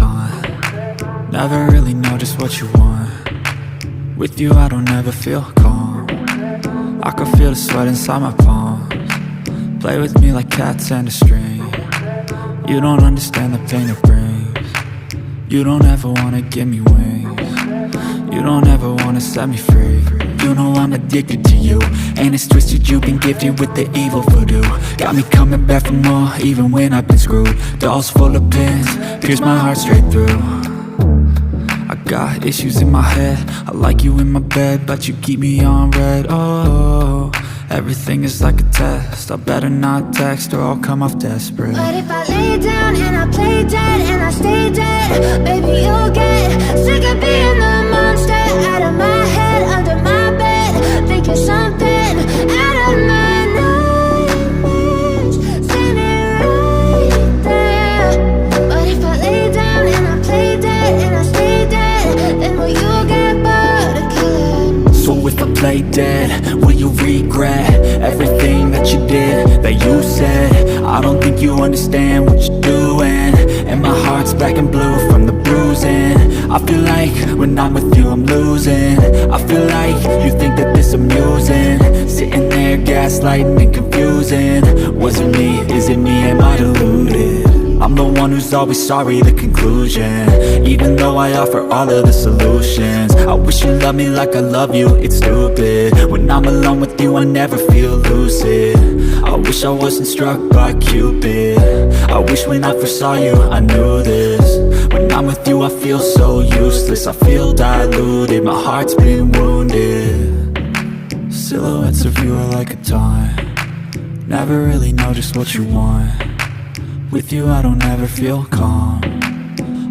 time. Never really know just what you want. With you I don't ever feel calm. I can feel the sweat inside my palms. Play with me like cats and a string. You don't understand the pain it brings. You don't ever wanna give me wings. You don't ever wanna set me free. You know I'm addicted to you, and it's twisted, you've been gifted with the evil voodoo. Got me coming back for more, even when I've been screwed. Dolls full of pins, pierce my heart straight through. I got issues in my head, I like you in my bed, but you keep me on red. Oh, everything is like a test, I better not text or I'll come off desperate. But if I lay down and I play dead and I stay dead, baby you'll get sick of being the monster out of my head, under my bed, thinking something out of my nightmares, standing right there. But if I lay down and I play dead and I stay dead, then will you get bored of killing me? So if I play dead, will you regret everything that you did, that you said? I don't think you understand what you're doing, and my heart's black and blue from the bruising. I feel like when I'm with you I'm losing. I feel like you think that this amusing, sitting there gaslighting and confusing. Was it me? Is it me? Am I deluded? I'm the one who's always sorry, the conclusion, even though I offer all of the solutions. I wish you loved me like I love you, it's stupid. When I'm alone with you I never feel lucid. I wish I wasn't struck by Cupid. I wish when I first saw you I knew this. When I'm with you I feel so useless, I feel diluted, my heart's been wounded. Silhouettes of you are like a taunt. Never really know just what you want. With you I don't ever feel calm.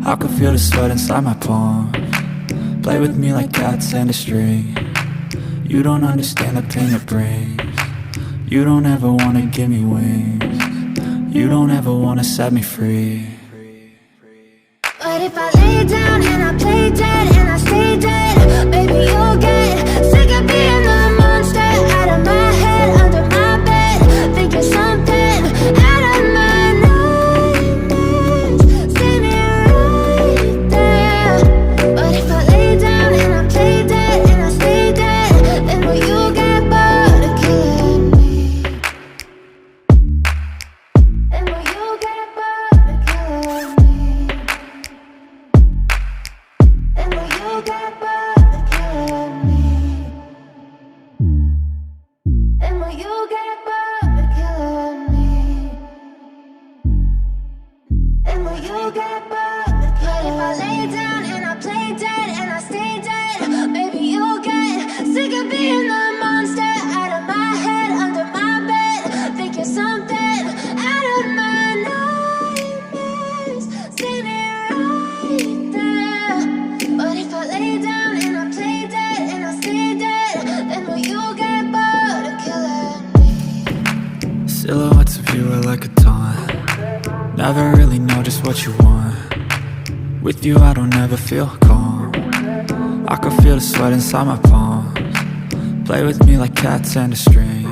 I can feel the sweat inside my palms. Play with me like cats and a string. You don't understand the pain it brings. You don't ever wanna give me wings. You don't ever wanna set me free. But if I lay down and I play dead and I stay dead, baby you'll get sick of being the monster out of my head, under my bed, thinking something out of my nightmares, standing right there. But if I lay down and I play dead and I stay dead, then will you get bored of killing me? Then will you get bored of killing me? And will you get bored of killing me? And will you get bored of killing me? And will you get bored of killing me? But if I lay down and I play dead and I stay dead, baby you'll get sick of being the monster out of my head, under my bed, thinking something out of my nightmares, standing right there. But if I lay down and I play dead and I stay dead, then will you get bored of killing me? Silhouettes of you are like a taunt. Never really know just what you want. With you I don't ever feel calm. I can feel the sweat inside my palms. Play with me like cats and a string.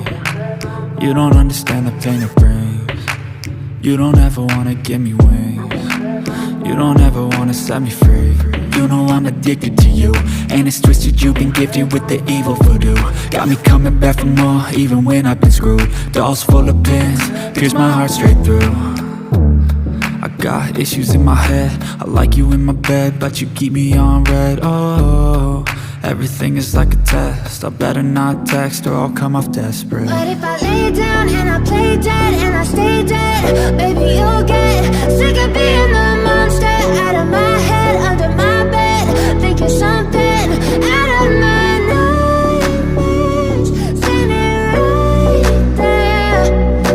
You don't understand the pain it brings. You don't ever wanna give me wings. You don't ever wanna set me free. You know I'm addicted to you, and it's twisted, you've been gifted with the evil voodoo. Got me coming back for more, even when I've been screwed. Dolls full of pins, pierce my heart straight through. I got issues in my head, I like you in my bed, but you keep me on red. Oh, everything is like a test, I better not text or I'll come off desperate. But if I lay down and I play dead and I stay dead, baby you'll get sick of being the monster out of my head, under my bed, thinking something out of my nightmares, standing right there.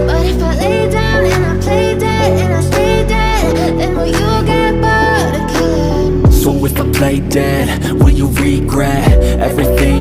But if I lay down and I play dead and I stay dead, then will you get bored of killing me? So if I play dead, will you regret everything?